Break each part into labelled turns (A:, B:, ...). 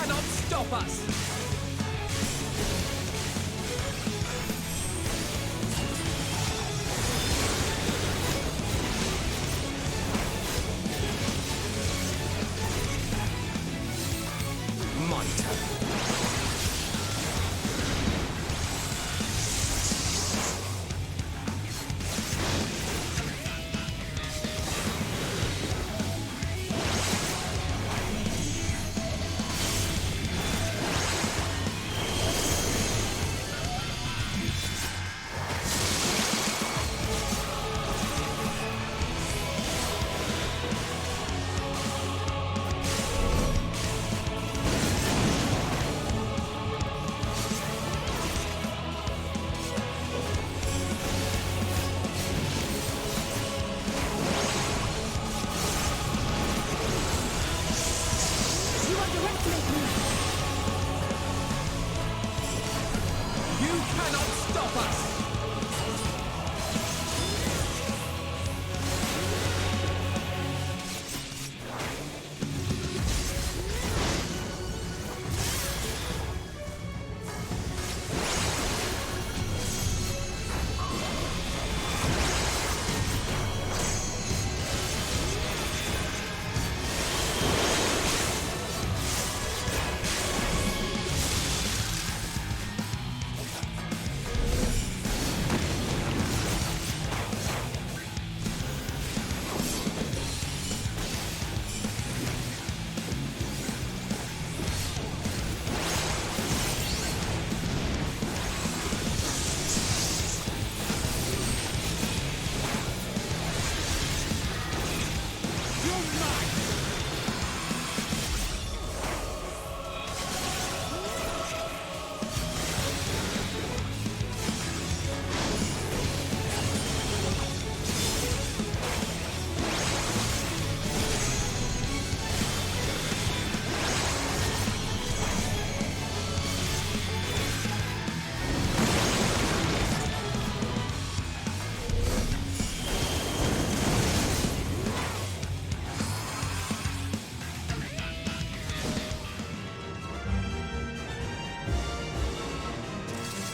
A: cannot stop us! My turn. You cannot stop us!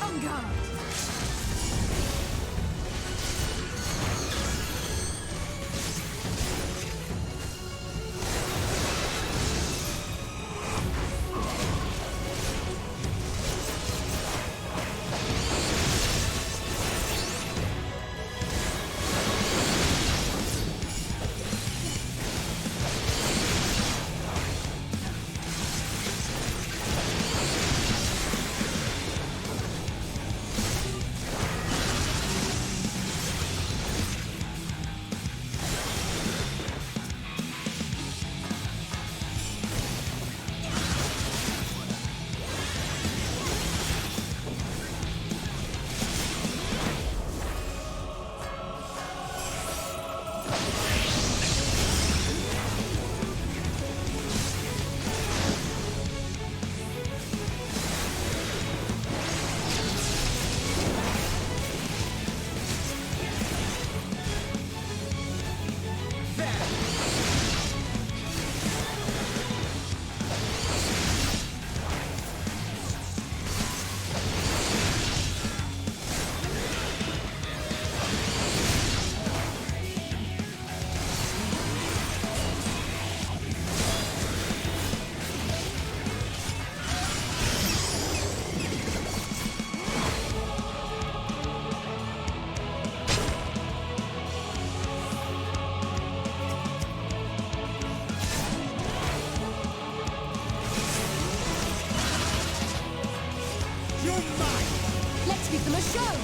A: On guard! Let's give them a show!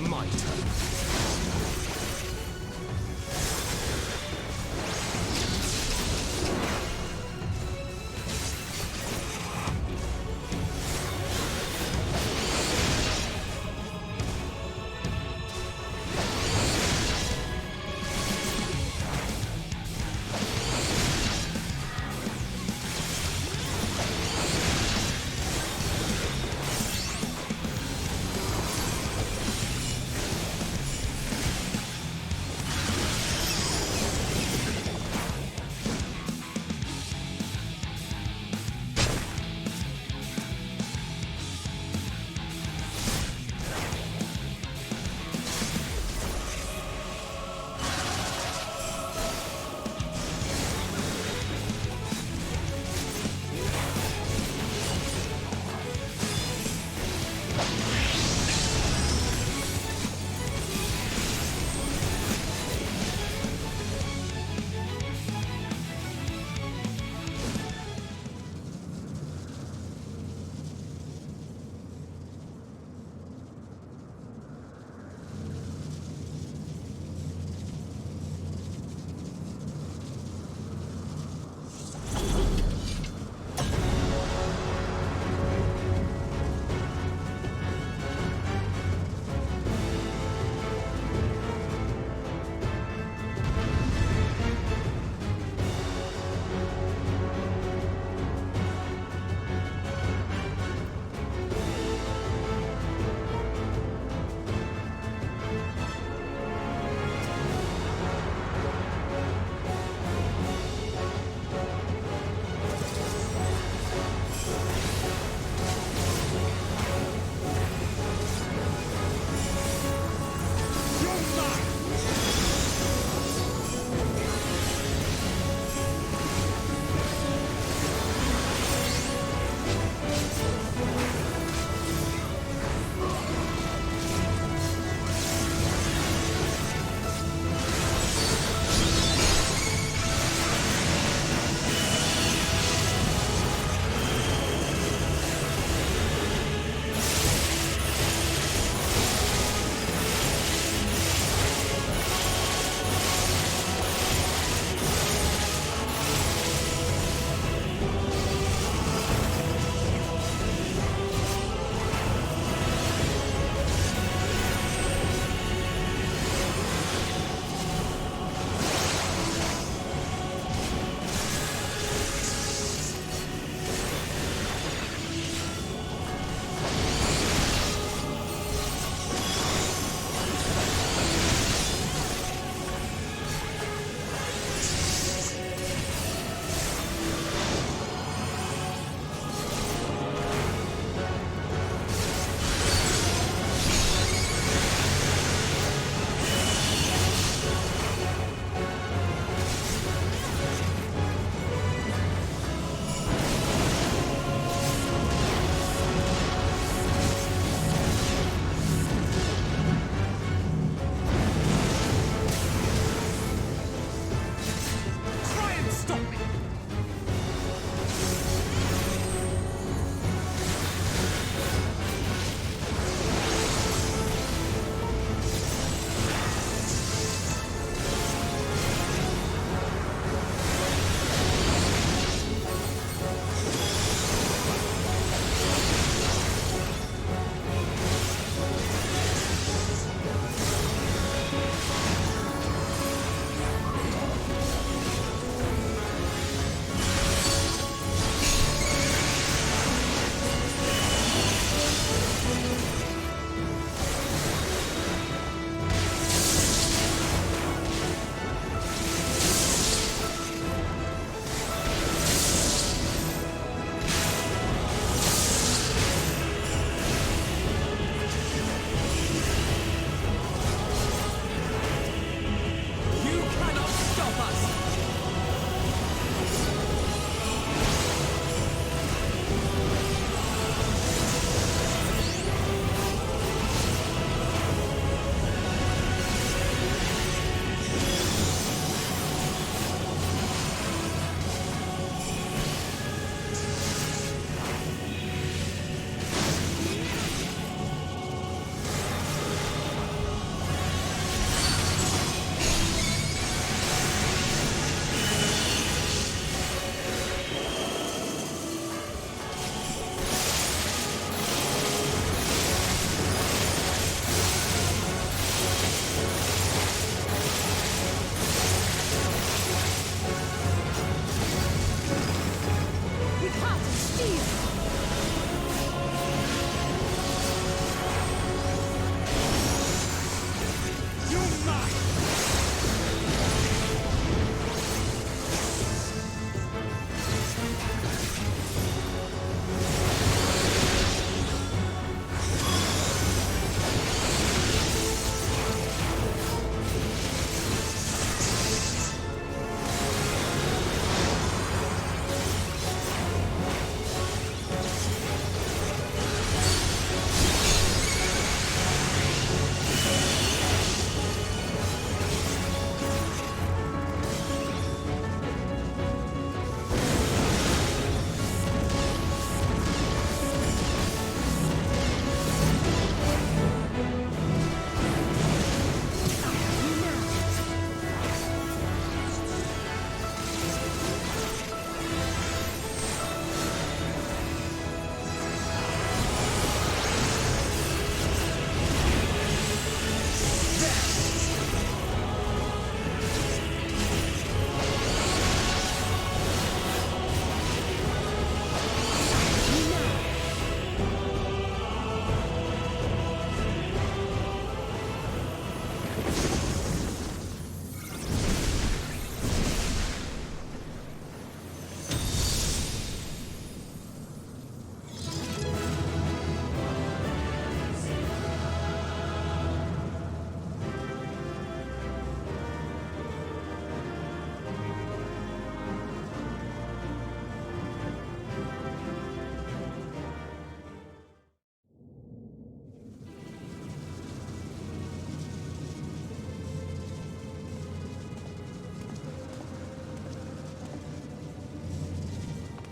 B: My turn.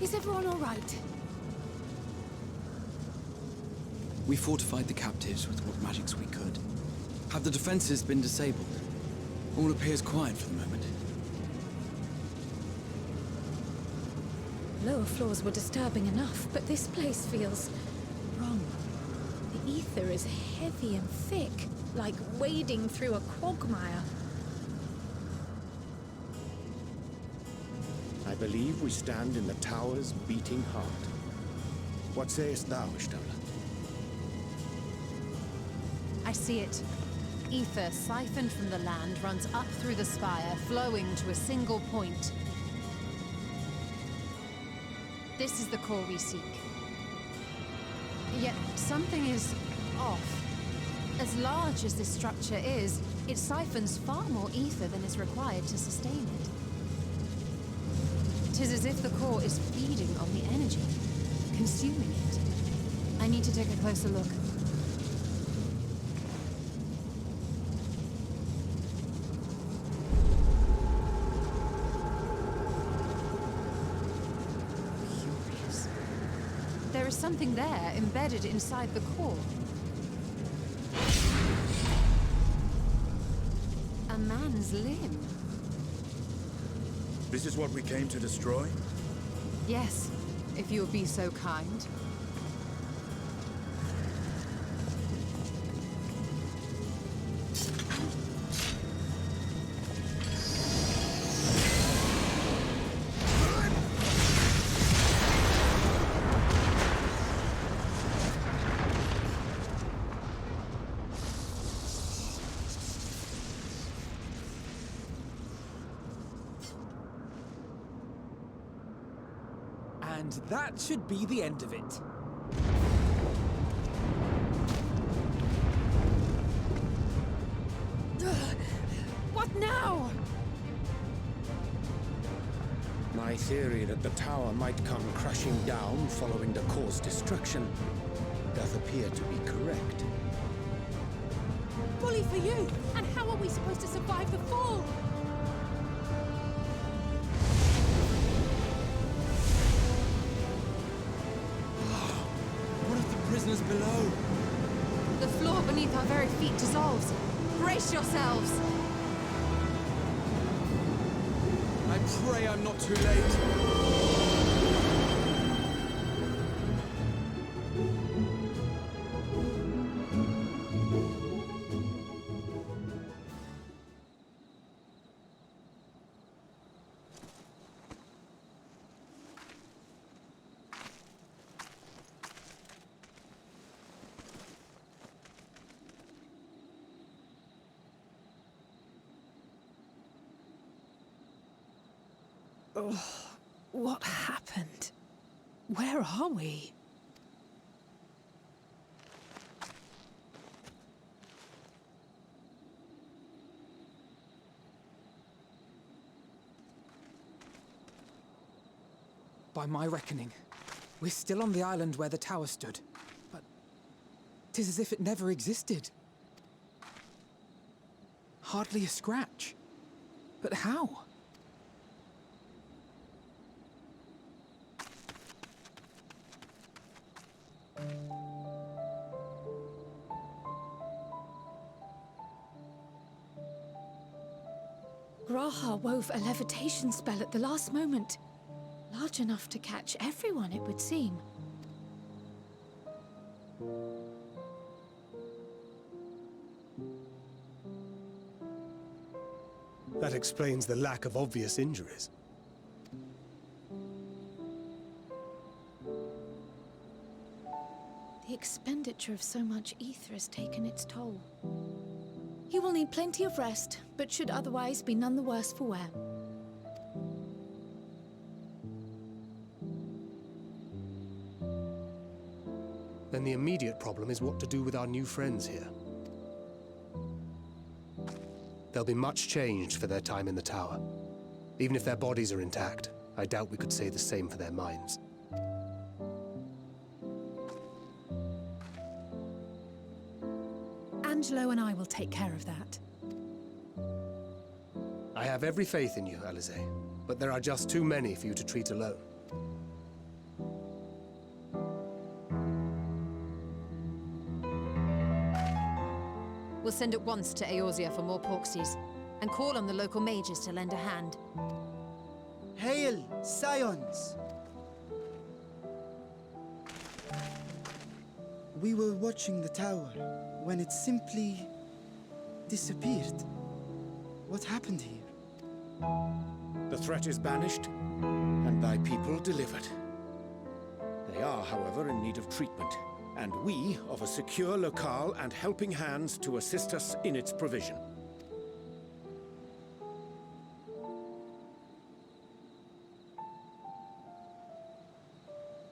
A: Is everyone all right?
C: We fortified the captives with what magics we could. Have the defenses been disabled? All appears quiet for the moment.
D: Lower floors were disturbing enough, but this place feels wrong. The ether is heavy and thick, like wading through a quagmire.
E: I believe we stand in the tower's beating heart. What sayest thou, Ishtola?
F: I see it. Ether siphoned from the land runs up through the spire, flowing to a single point. This is the core we seek. Yet something is off. As large as this structure is, it siphons far more ether than is required to sustain it. 'Tis as if the core is feeding on the energy, consuming it. I need to take a closer look. Curious. There is something there embedded inside the core. A man's limb.
G: This is what we came to destroy?
F: Yes, if you would be so kind.
A: And that should be the end of it.
D: What now?
E: My theory that the tower might come crashing down following the core's destruction doth appear to be correct.
D: Bully for you! And how are we supposed to survive the fall?
C: What of the prisoners below?
F: The floor beneath our very feet dissolves. Brace yourselves!
C: I pray I'm not too late.
D: What happened? Where are we?
A: By my reckoning, we're still on the island where the tower stood. But 'tis as if it never existed. Hardly a scratch. But how?
D: Graha wove a levitation spell at the last moment. Large enough to catch everyone, it would seem.
H: That explains the lack of obvious injuries.
D: The expenditure of so much ether has taken its toll. He will need plenty of rest, but should otherwise be none the worse for wear.
H: Then the immediate problem is what to do with our new friends here. They'll be much changed for their time in the tower. Even if their bodies are intact, I doubt we could say the same for their minds.
I: Angelo and I will take care of that.
H: I have every faith in you, Alize, but there are just too many for you to treat alone.
F: We'll send at once to Eorzea for more porksies, and call on the local mages to lend a hand.
J: Hail, Scions! We were watching the tower when it simply disappeared. What happened here?
E: The threat is banished, and thy people delivered. They are, however, in need of treatment, and we of a secure locale and helping hands to assist us in its provision.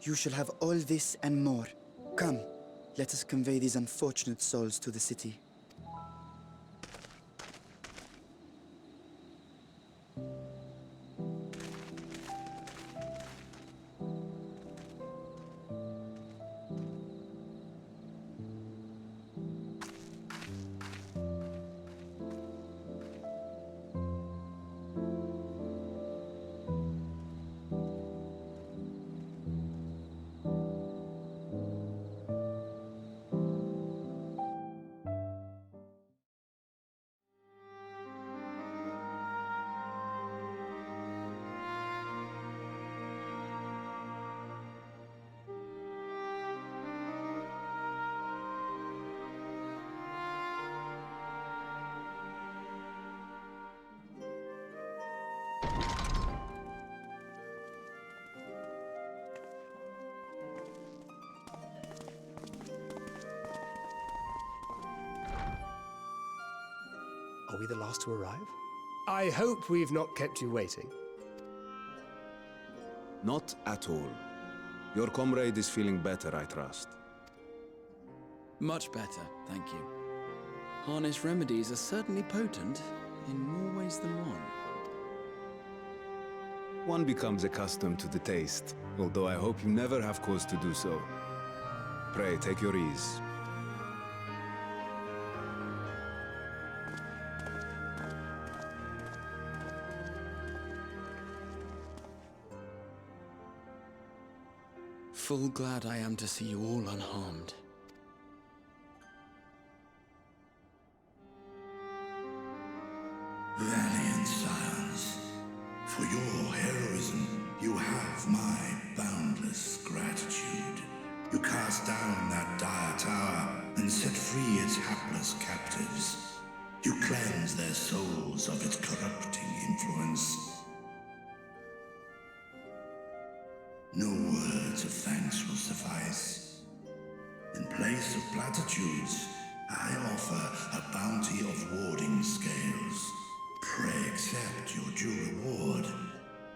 J: You shall have all this and more. Come, let us convey these unfortunate souls to the city.
H: Are we the last to arrive? I hope we've not kept you waiting.
K: Not at all. Your comrade is feeling better, I trust.
C: Much better, thank you. Harness remedies are certainly potent, in more ways than one.
K: One becomes accustomed to the taste, although I hope you never have cause to do so. Pray, take your ease.
C: Full glad I am to see you all unharmed.
L: Valiant scions, for your heroism, you have my boundless gratitude. You cast down that dire tower and set free its hapless captives. You cleanse their souls of its corrupting influence. No words of thanks will suffice. In place of platitudes, I offer a bounty of warding scales. Pray accept your due reward,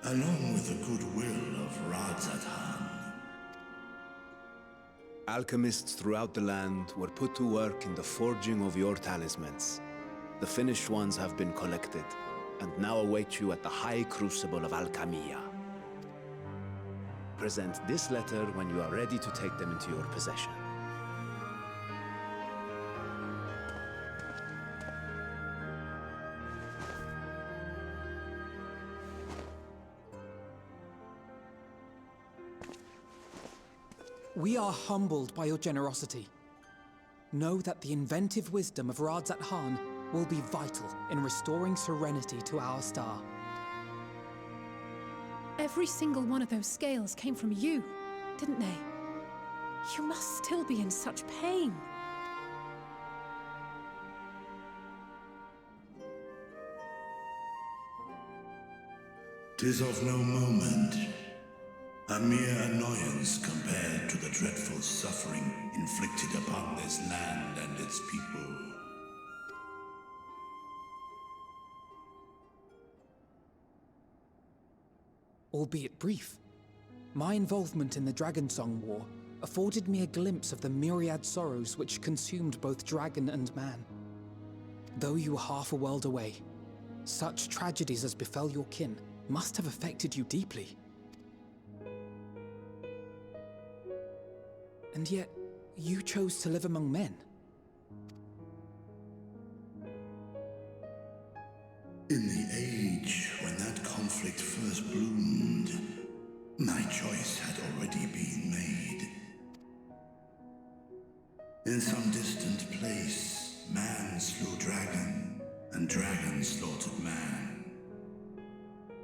L: along with the goodwill of Radzathan.
K: Alchemists throughout the land were put to work in the forging of your talismans. The finished ones have been collected, and now await you at the High Crucible of Alchemia. Present this letter when you are ready to take them into your possession.
A: We are humbled by your generosity. Know that the inventive wisdom of Radzat-Han will be vital in restoring serenity to our star.
I: Every single one of those scales came from you, didn't they? You must still be in such pain.
L: 'Tis of no moment, a mere annoyance compared to the dreadful suffering inflicted upon this land and its people.
A: Albeit brief, my involvement in the Dragonsong War afforded me a glimpse of the myriad sorrows which consumed both dragon and man. Though you were half a world away, such tragedies as befell your kin must have affected you deeply. And yet, you chose to live among men.
L: In the age when that conflict first bloomed, my choice had already been made. In some distant place, man slew dragon, and dragon slaughtered man.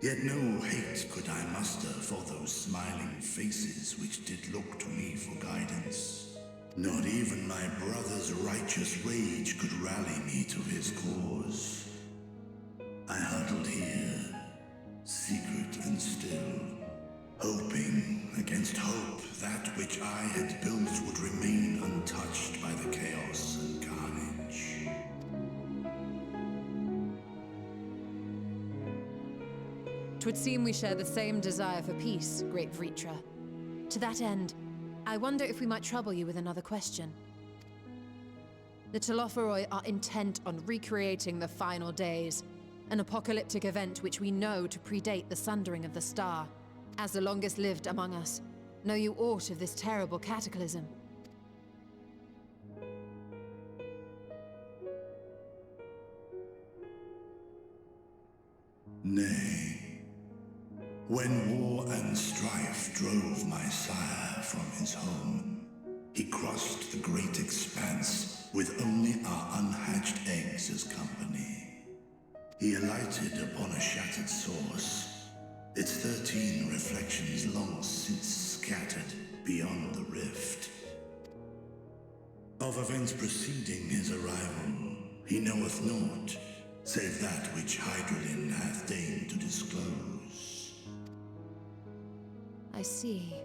L: Yet no hate could I muster for those smiling faces which did look to me for guidance. Not even my brother's righteous rage could rally me to his cause. I huddled here, secret and still, hoping against hope that which I had built would remain untouched by the chaos and carnage.
F: Twould seem we share the same desire for peace, great Vritra. To that end, I wonder if we might trouble you with another question. The Telophoroi are intent on recreating the final days, an apocalyptic event which we know to predate the sundering of the star. As the longest lived among us, know you aught of this terrible cataclysm?
L: Nay. When war and strife drove my sire from his home, he crossed the great expanse with only our unhatched eggs as company. He alighted upon a shattered source, its 13 reflections long since scattered beyond the rift. Of events preceding his arrival, he knoweth naught, save that which Hydralin hath deigned to disclose.
F: I see.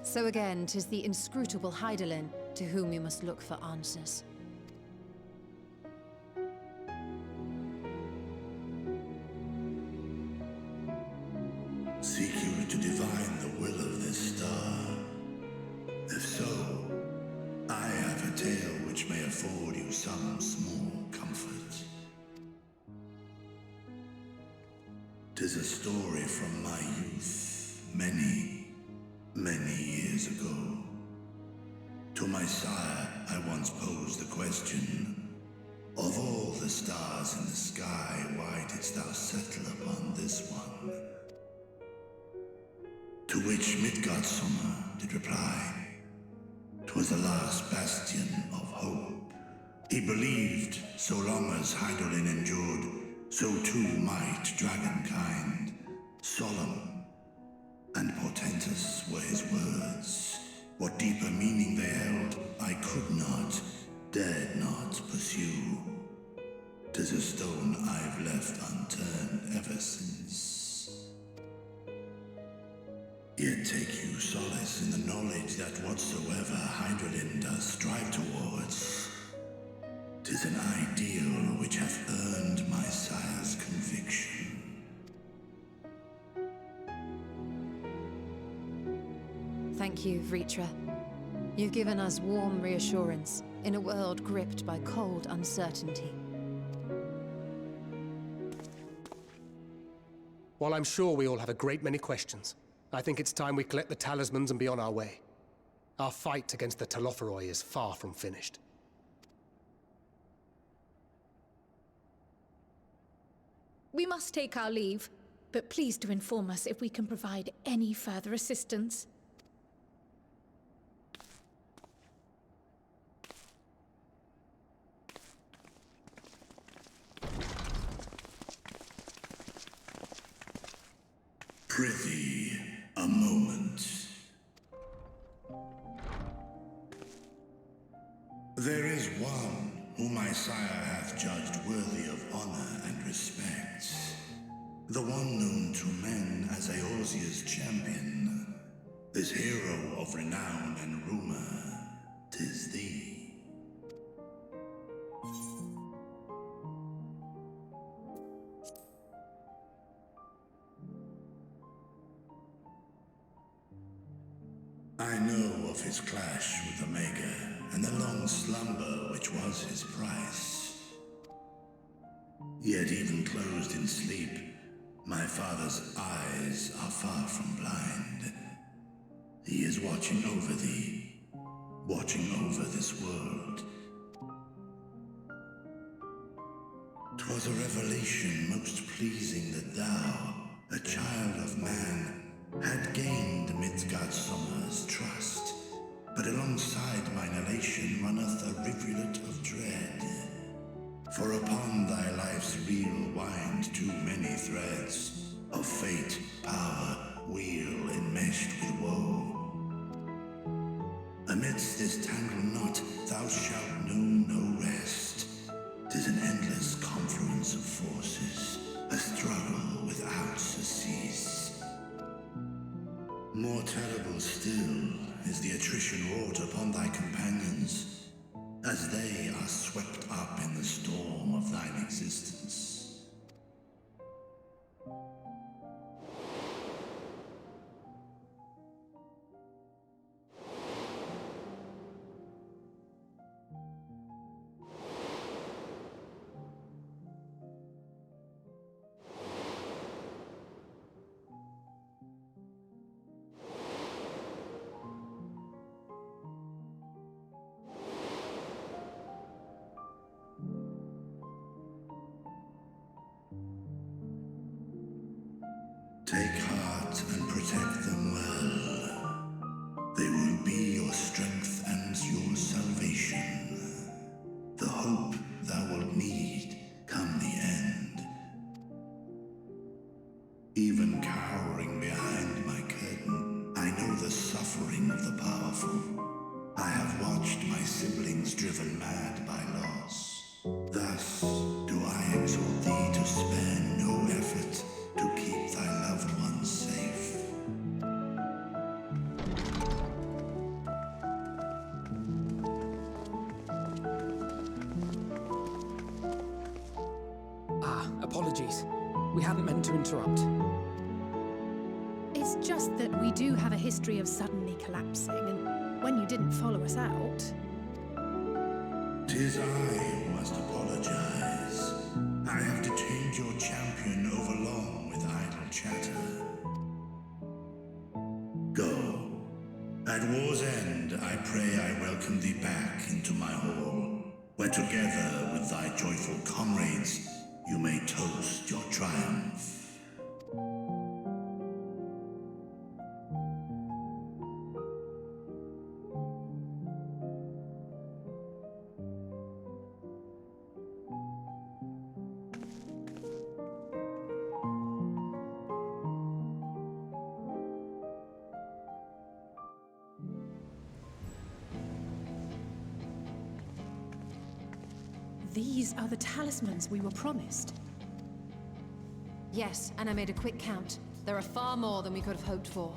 F: So again, 'tis the inscrutable Hydaelyn to whom we must look for answers.
L: Seek you to divine the will of this star? If so, I have a tale which may afford you some small comfort. 'Tis a story from my youth, many years ago. To my sire, I once posed the question, of all the stars in the sky, why didst thou settle upon this one? To which Midgardsummer did reply, 'twas the last bastion of hope. He believed so long as Hydaelyn endured, so too might dragonkind. Solemn and portentous were his words. What deeper meaning they held, I could not, dared not pursue. 'Tis a stone I've left unturned ever since. Yet take you solace in the knowledge that whatsoever Hydaelyn does strive towards, 'tis an ideal which hath earned my sire's conviction.
F: Thank you, Vritra. You've given us warm reassurance in a world gripped by cold uncertainty.
H: While I'm sure we all have a great many questions, I think it's time we collect the talismans and be on our way. Our fight against the Telophoroi is far from finished.
D: We must take our leave, but please do inform us if we can provide any further assistance.
L: Prithee, a moment. There is one whom my sire hath judged worthy of honor and respect. The one known to men as Eorzea's champion. This hero of renown and rumor, 'tis thee. I know of his clash with Omega, and the long slumber which was his price. Yet even closed in sleep, my father's eyes are far from blind. He is watching over thee, watching over this world. 'Twas a revelation most pleasing that thou, a child of man, had gained Midgardsummer's trust, but alongside mine elation runneth a rivulet of dread. For upon thy life's reel wind too many threads of fate, power, wheel enmeshed with woe. Amidst this tangled knot thou shalt know no rest. 'Tis an endless confluence of forces, a struggle without surcease. More terrible still is the attrition wrought upon thy companions, as they are swept up in the storm of thine existence. Take heart and protect them well. They will be your strength and your salvation. The hope thou wilt need come the end. Even cowering behind my curtain, I know the suffering of the powerful. I have watched my siblings driven mad by loss. Thus do I exhort thee to spare no effort to keep thy loved ones safe.
A: Apologies. We hadn't meant to interrupt.
I: It's just that we do have a history of suddenly collapsing, and when you didn't follow us out...
L: 'Tis I who must apologize. I have detained your champion overlong with idle chatter. Go. At war's end, I pray I welcome thee back into my hall, where together with thy joyful comrades, you may toast your triumph.
I: These are the talismans we were promised.
F: Yes, and I made a quick count. There are far more than we could have hoped for.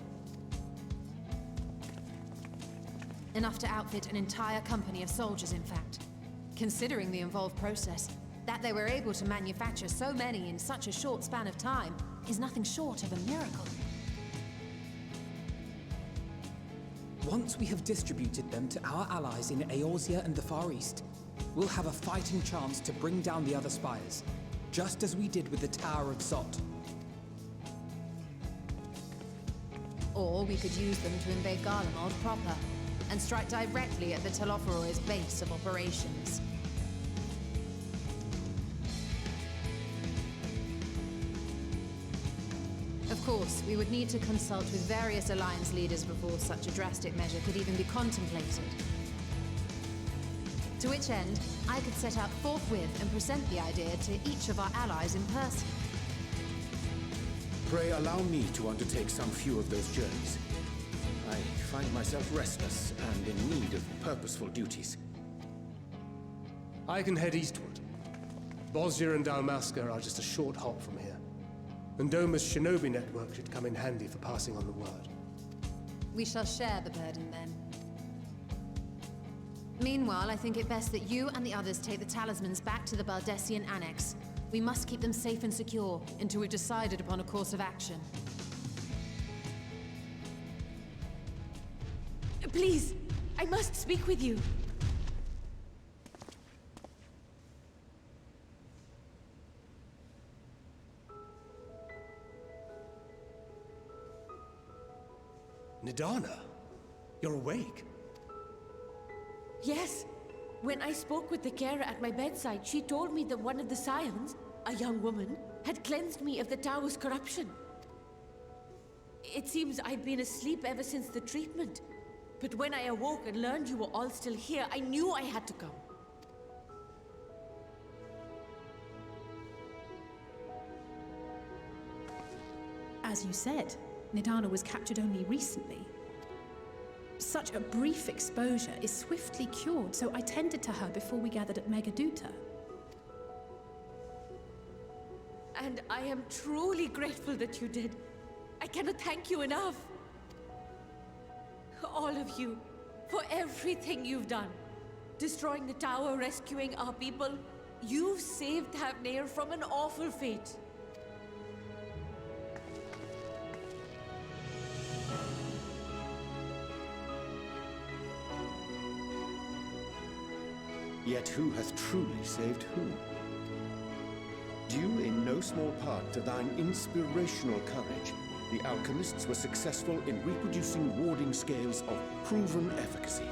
F: Enough to outfit an entire company of soldiers, in fact. Considering the involved process, that they were able to manufacture so many in such a short span of time is nothing short of a miracle.
A: Once we have distributed them to our allies in Eorzea and the Far East, we'll have a fighting chance to bring down the other spires, just as we did with the Tower of Zot.
F: Or we could use them to invade Garlemald proper, and strike directly at the Telophoroid's base of operations. Of course, we would need to consult with various Alliance leaders before such a drastic measure could even be contemplated. To which end, I could set out forthwith and present the idea to each of our allies in person.
E: Pray allow me to undertake some few of those journeys. I find myself restless and in need of purposeful duties.
H: I can head eastward. Bosnia and Dalmasca are just a short hop from here. And Doma's shinobi network should come in handy for passing on the word.
F: We shall share the burden then. Meanwhile, I think it best that you and the others take the talismans back to the Baldessian Annex. We must keep them safe and secure until we've decided upon a course of action.
M: Please, I must speak with you.
H: Nidana, you're awake.
M: Yes. When I spoke with the carer at my bedside, she told me that one of the scions, a young woman, had cleansed me of the tower's corruption. It seems I'd been asleep ever since the treatment. But when I awoke and learned you were all still here, I knew I had to come.
I: as you said, Nidana was captured only recently. Such a brief exposure is swiftly cured, so I tended to her before we gathered at Megaduta.
M: And I am truly grateful that you did. I cannot thank you enough. All of you, for everything you've done. Destroying the tower, rescuing our people. You've saved Thavnair from an awful fate.
E: Yet who hath truly saved whom? Due in no small part to thine inspirational courage, the alchemists were successful in reproducing warding scales of proven efficacy.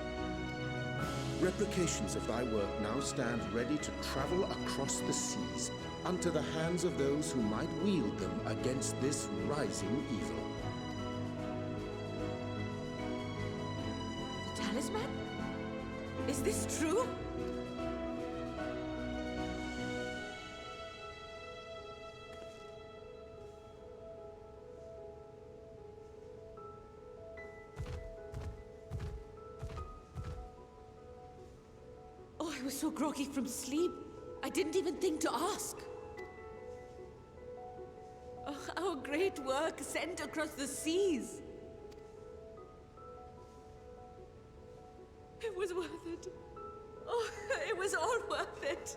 E: Replications of thy work now stand ready to travel across the seas, unto the hands of those who might wield them against this rising evil.
M: The talisman? Is this true? I was so groggy from sleep, I didn't even think to ask. Oh, our great work sent across the seas. It was worth it. Oh, it was all worth it.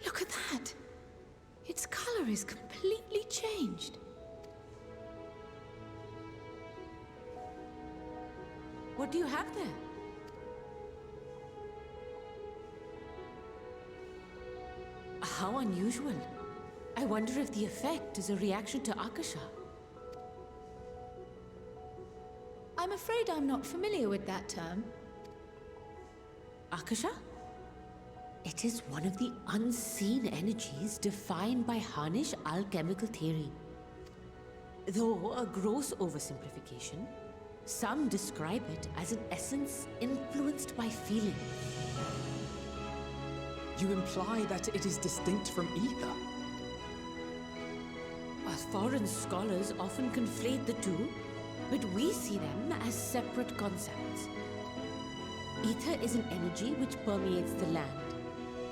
D: Look at that! Its color is completely changed.
M: What do you have there? How unusual. I wonder if the effect is a reaction to Akasha.
D: I'm afraid I'm not familiar with that term.
M: Akasha? It is one of the unseen energies defined by Harnish alchemical theory. Though a gross oversimplification, some describe it as an essence influenced by feeling.
A: You imply that it is distinct from ether?
M: Foreign scholars often conflate the two, but we see them as separate concepts. Ether is an energy which permeates the land.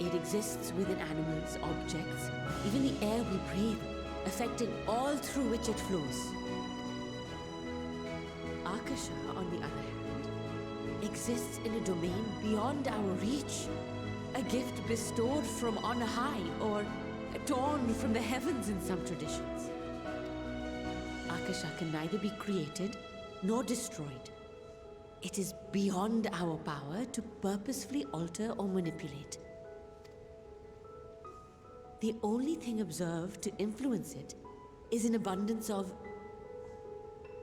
M: It exists within animals, objects, even the air we breathe, affecting all through which it flows. Akasha, on the other hand, exists in a domain beyond our reach. A gift bestowed from on high, or torn from the heavens in some traditions. Akasha can neither be created nor destroyed. It is beyond our power to purposefully alter or manipulate. The only thing observed to influence it is an abundance of,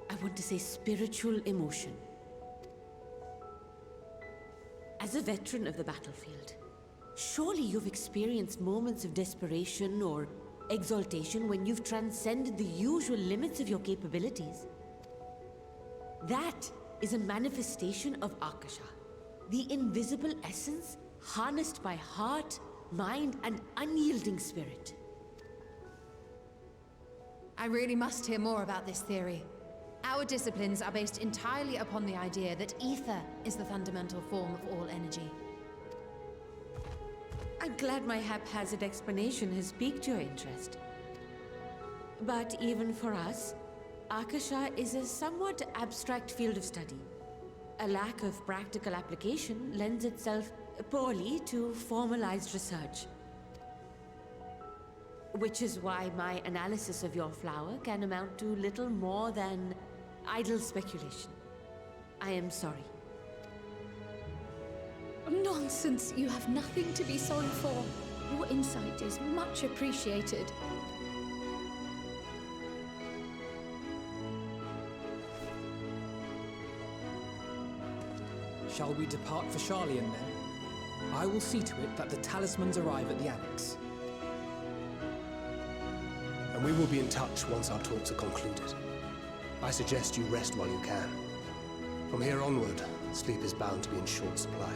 M: I want to say, spiritual emotion. As a veteran of the battlefield, surely you've experienced moments of desperation or exaltation when you've transcended the usual limits of your capabilities. That is a manifestation of Akasha, the invisible essence harnessed by heart, mind, and unyielding spirit.
F: I really must hear more about this theory. Our disciplines are based entirely upon the idea that ether is the fundamental form of all energy.
M: I'm glad my haphazard explanation has piqued your interest. But even for us, Akasha is a somewhat abstract field of study. A lack of practical application lends itself poorly to formalized research. Which is why my analysis of your flower can amount to little more than idle speculation. I am sorry.
D: Nonsense! You have nothing to be sorry for. Your insight is much appreciated.
A: Shall we depart for Sharlayan then? I will see to it that the talismans arrive at the annex.
H: And we will be in touch once our talks are concluded. I suggest you rest while you can. From here onward, sleep is bound to be in short supply.